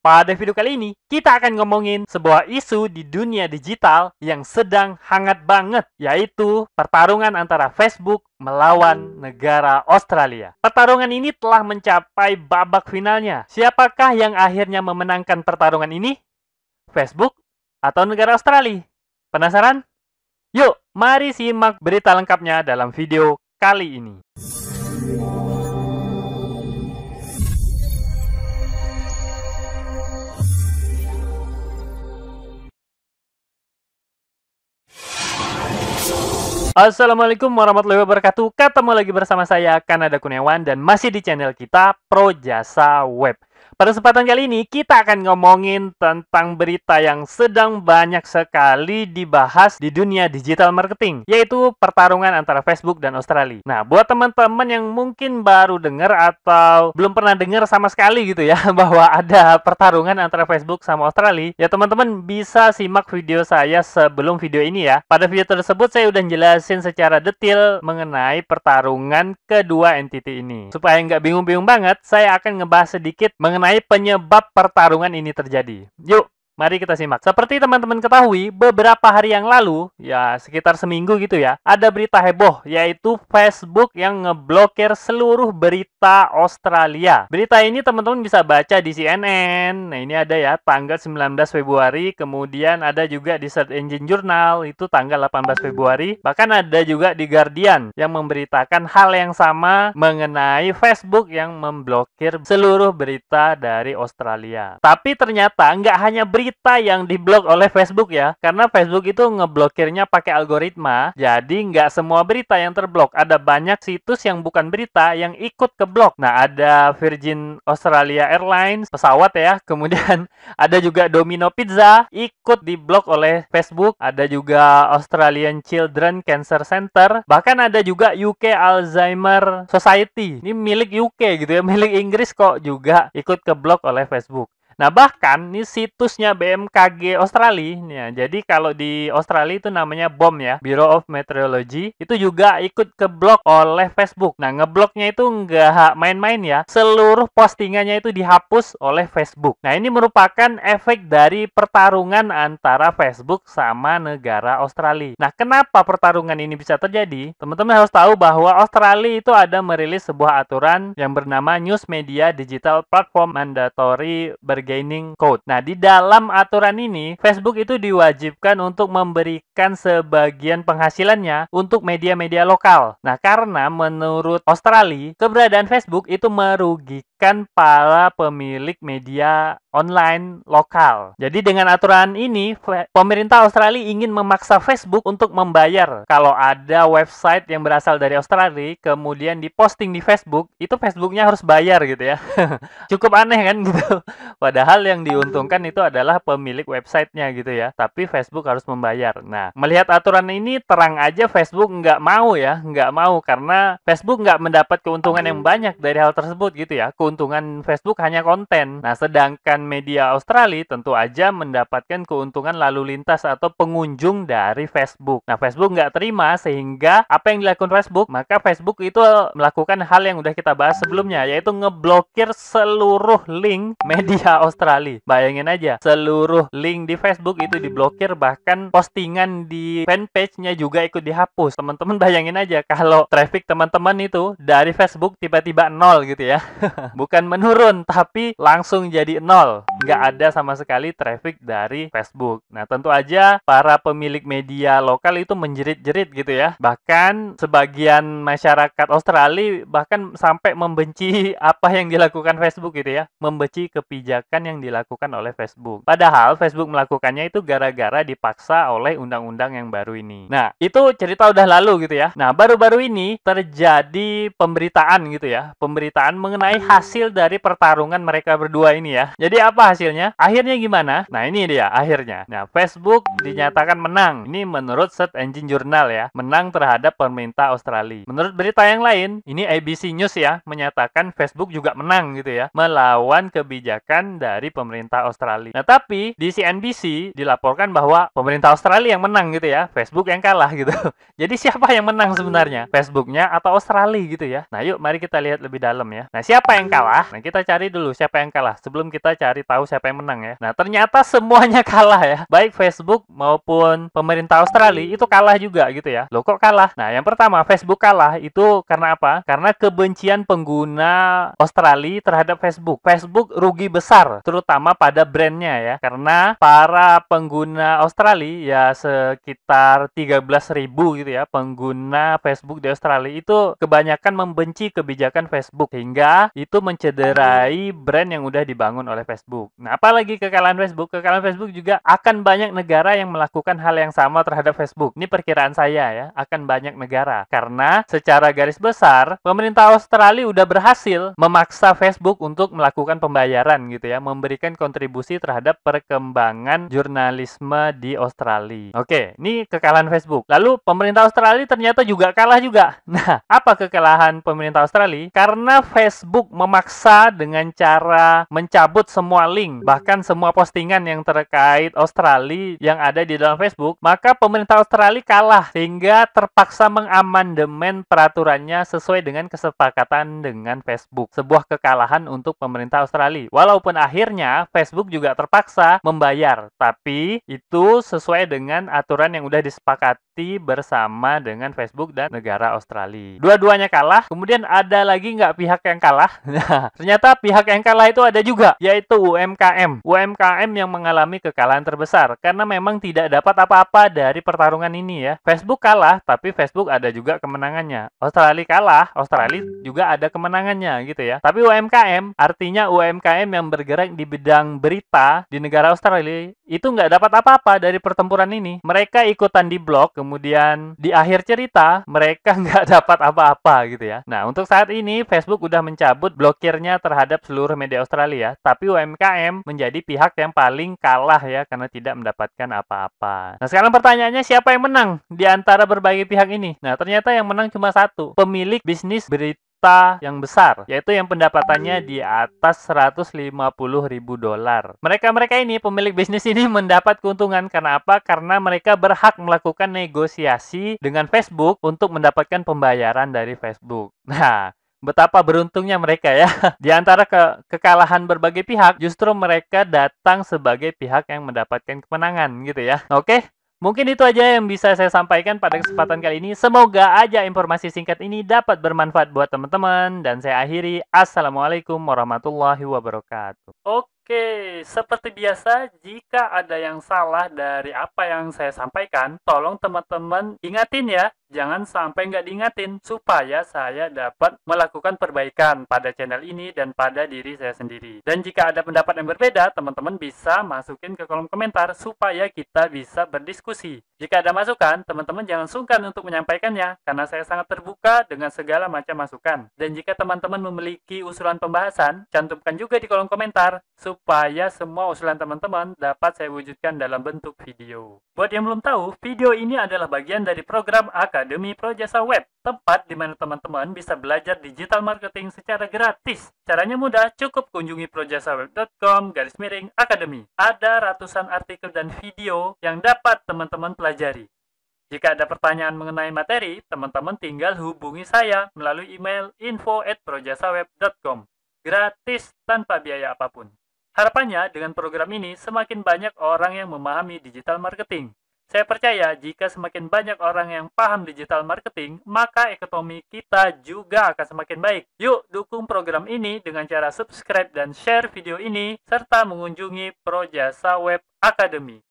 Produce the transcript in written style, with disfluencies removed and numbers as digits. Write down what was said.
Pada video kali ini, kita akan ngomongin sebuah isu di dunia digital yang sedang hangat banget, yaitu pertarungan antara Facebook melawan negara Australia. Pertarungan ini telah mencapai babak finalnya. Siapakah yang akhirnya memenangkan pertarungan ini? Facebook atau negara Australia? Penasaran? Yuk, mari simak berita lengkapnya dalam video kali ini. Assalamualaikum warahmatullahi wabarakatuh. Ketemu lagi bersama saya, Kanada Kurniawan, dan masih di channel kita, Pro Jasa Web. Pada kesempatan kali ini, kita akan ngomongin tentang berita yang sedang banyak sekali dibahas di dunia digital marketing, yaitu pertarungan antara Facebook dan Australia. Nah, buat teman-teman yang mungkin baru dengar atau belum pernah dengar sama sekali gitu ya, bahwa ada pertarungan antara Facebook sama Australia, ya teman-teman bisa simak video saya sebelum video ini ya. Pada video tersebut saya udah jelasin secara detail mengenai pertarungan kedua entiti ini. Supaya nggak bingung-bingung banget, saya akan ngebahas sedikit mengenai penyebab pertarungan ini terjadi. Yuk, mari kita simak. Seperti teman-teman ketahui, beberapa hari yang lalu, ya sekitar seminggu gitu ya, ada berita heboh, yaitu Facebook yang ngeblokir seluruh berita Australia. Berita ini teman-teman bisa baca di CNN, nah ini ada ya, tanggal 19 Februari, kemudian ada juga di Search Engine Journal, itu tanggal 18 Februari, bahkan ada juga di Guardian, yang memberitakan hal yang sama mengenai Facebook yang memblokir seluruh berita dari Australia. Tapi ternyata nggak hanya berita yang diblok oleh Facebook ya, karena Facebook itu ngeblokirnya pakai algoritma, jadi nggak semua berita yang terblok. Ada banyak situs yang bukan berita yang ikut keblok. Nah, ada Virgin Australia Airlines, pesawat ya, kemudian ada juga Domino Pizza, ikut diblok oleh Facebook, ada juga Australian Children Cancer Center, bahkan ada juga UK Alzheimer Society, ini milik UK gitu ya, milik Inggris kok juga ikut keblok oleh Facebook. Nah, bahkan ini situsnya BMKG Australia, ya, jadi kalau di Australia itu namanya BOM ya, Bureau of Meteorology, itu juga ikut keblok oleh Facebook. Nah, ngebloknya itu nggak main-main ya, seluruh postingannya itu dihapus oleh Facebook. Nah, ini merupakan efek dari pertarungan antara Facebook sama negara Australia. Nah, kenapa pertarungan ini bisa terjadi? Teman-teman harus tahu bahwa Australia itu ada merilis sebuah aturan yang bernama News Media Digital Platform Mandatory Bargaining Code. Nah, di dalam aturan ini, Facebook itu diwajibkan untuk memberikan sebagian penghasilannya untuk media-media lokal. Nah, karena menurut Australia, keberadaan Facebook itu merugikan para pemilik media online lokal. Jadi dengan aturan ini, pemerintah Australia ingin memaksa Facebook untuk membayar. Kalau ada website yang berasal dari Australia, kemudian diposting di Facebook, itu Facebooknya harus bayar gitu ya. Cukup aneh kan gitu. Padahal yang diuntungkan itu adalah pemilik websitenya gitu ya. Tapi Facebook harus membayar. Nah, melihat aturan ini terang aja Facebook nggak mau ya. Nggak mau karena Facebook nggak mendapat keuntungan yang banyak dari hal tersebut gitu ya. Keuntungan Facebook hanya konten. Nah, sedangkan media Australia tentu aja mendapatkan keuntungan lalu lintas atau pengunjung dari Facebook. Nah, Facebook nggak terima sehingga apa yang dilakukan Facebook, maka Facebook itu melakukan hal yang udah kita bahas sebelumnya, yaitu ngeblokir seluruh link media Australia. Bayangin aja, seluruh link di Facebook itu diblokir, bahkan postingan di fanpage-nya juga ikut dihapus. Teman-teman bayangin aja kalau traffic teman-teman itu dari Facebook tiba-tiba nol gitu ya. Bukan menurun, tapi langsung jadi nol. Nggak ada sama sekali traffic dari Facebook. Nah, tentu aja para pemilik media lokal itu menjerit-jerit gitu ya. Bahkan sebagian masyarakat Australia bahkan sampai membenci apa yang dilakukan Facebook gitu ya. Membenci kebijakan yang dilakukan oleh Facebook. Padahal Facebook melakukannya itu gara-gara dipaksa oleh undang-undang yang baru ini. Nah, itu cerita udah lalu gitu ya. Nah, baru-baru ini terjadi pemberitaan gitu ya. Pemberitaan mengenai hasil dari pertarungan mereka berdua ini ya. Jadi apa hasilnya? Akhirnya gimana? Nah, ini dia akhirnya. Nah, Facebook dinyatakan menang. Ini menurut Search Engine Journal ya. Menang terhadap pemerintah Australia. Menurut berita yang lain, ini ABC News ya, menyatakan Facebook juga menang gitu ya. Melawan kebijakan dari pemerintah Australia. Nah, tapi di CNBC dilaporkan bahwa pemerintah Australia yang menang gitu ya. Facebook yang kalah gitu. Jadi siapa yang menang sebenarnya? Facebooknya atau Australia gitu ya. Nah, yuk mari kita lihat lebih dalam ya. Nah, siapa yang kalah? Nah, kita cari dulu siapa yang kalah sebelum kita cari tahu tahu siapa yang menang ya. Nah, ternyata semuanya kalah ya. Baik Facebook maupun pemerintah Australia itu kalah juga gitu ya. Loh kok kalah? Nah, yang pertama Facebook kalah itu karena apa? Karena kebencian pengguna Australia terhadap Facebook. Facebook rugi besar, terutama pada brandnya ya. Karena para pengguna Australia ya sekitar 13.000 gitu ya, pengguna Facebook di Australia itu kebanyakan membenci kebijakan Facebook hingga itu mencederai brand yang udah dibangun oleh Facebook. Nah, apalagi kekalahan Facebook? Kekalahan Facebook juga akan banyak negara yang melakukan hal yang sama terhadap Facebook. Ini perkiraan saya ya, akan banyak negara. Karena secara garis besar, pemerintah Australia udah berhasil memaksa Facebook untuk melakukan pembayaran gitu ya, memberikan kontribusi terhadap perkembangan jurnalisme di Australia. Oke, ini kekalahan Facebook. Lalu pemerintah Australia ternyata juga kalah juga. Nah, apa kekalahan pemerintah Australia? Karena Facebook memaksa dengan cara mencabut semua link, bahkan semua postingan yang terkait Australia yang ada di dalam Facebook, maka pemerintah Australia kalah sehingga terpaksa mengamandemen peraturannya sesuai dengan kesepakatan dengan Facebook. Sebuah kekalahan untuk pemerintah Australia. Walaupun akhirnya Facebook juga terpaksa membayar, tapi itu sesuai dengan aturan yang udah disepakati bersama dengan Facebook dan negara Australia. Dua-duanya kalah, kemudian ada lagi nggak pihak yang kalah? Nah, ternyata pihak yang kalah itu ada juga, yaitu UMKM. UMKM yang mengalami kekalahan terbesar, karena memang tidak dapat apa-apa dari pertarungan ini ya. Facebook kalah, tapi Facebook ada juga kemenangannya. Australia kalah, Australia juga ada kemenangannya gitu ya. Tapi UMKM, artinya UMKM yang bergerak di bidang berita di negara Australia, itu nggak dapat apa-apa dari pertempuran ini. Mereka ikutan di blok, kemudian di akhir cerita, mereka nggak dapat apa-apa gitu ya. Nah, untuk saat ini, Facebook udah mencabut blokirnya terhadap seluruh media Australia, tapi UMKM menjadi pihak yang paling kalah ya, karena tidak mendapatkan apa-apa. Nah, sekarang pertanyaannya siapa yang menang di antara berbagai pihak ini? Nah, ternyata yang menang cuma satu, pemilik bisnis berita yang besar, yaitu yang pendapatannya di atas 150.000 dolar. Mereka ini, pemilik bisnis ini mendapat keuntungan karena apa? Karena mereka berhak melakukan negosiasi dengan Facebook untuk mendapatkan pembayaran dari Facebook. Nah, betapa beruntungnya mereka ya. Di antara kekalahan berbagai pihak, justru mereka datang sebagai pihak yang mendapatkan kemenangan gitu ya. Oke? Mungkin itu aja yang bisa saya sampaikan pada kesempatan kali ini. Semoga aja informasi singkat ini dapat bermanfaat buat teman-teman. Dan saya akhiri. Assalamualaikum warahmatullahi wabarakatuh. Oke, seperti biasa, jika ada yang salah dari apa yang saya sampaikan, tolong teman-teman ingatin ya. Jangan sampai nggak diingatin, supaya saya dapat melakukan perbaikan pada channel ini dan pada diri saya sendiri. Dan jika ada pendapat yang berbeda, teman-teman bisa masukin ke kolom komentar, supaya kita bisa berdiskusi. Jika ada masukan, teman-teman jangan sungkan untuk menyampaikannya, karena saya sangat terbuka dengan segala macam masukan. Dan jika teman-teman memiliki usulan pembahasan, cantumkan juga di kolom komentar, supaya semua usulan teman-teman dapat saya wujudkan dalam bentuk video. Buat yang belum tahu, video ini adalah bagian dari program Akademi Projasa Web, tempat di mana teman-teman bisa belajar digital marketing secara gratis. Caranya mudah, cukup kunjungi projasaweb.com/academy. Ada ratusan artikel dan video yang dapat teman-teman pelajari. Jika ada pertanyaan mengenai materi, teman-teman tinggal hubungi saya melalui email info@projasaweb.com. Gratis tanpa biaya apapun. Harapannya dengan program ini semakin banyak orang yang memahami digital marketing. Saya percaya jika semakin banyak orang yang paham digital marketing, maka ekonomi kita juga akan semakin baik. Yuk dukung program ini dengan cara subscribe dan share video ini, serta mengunjungi Projasa Web Academy.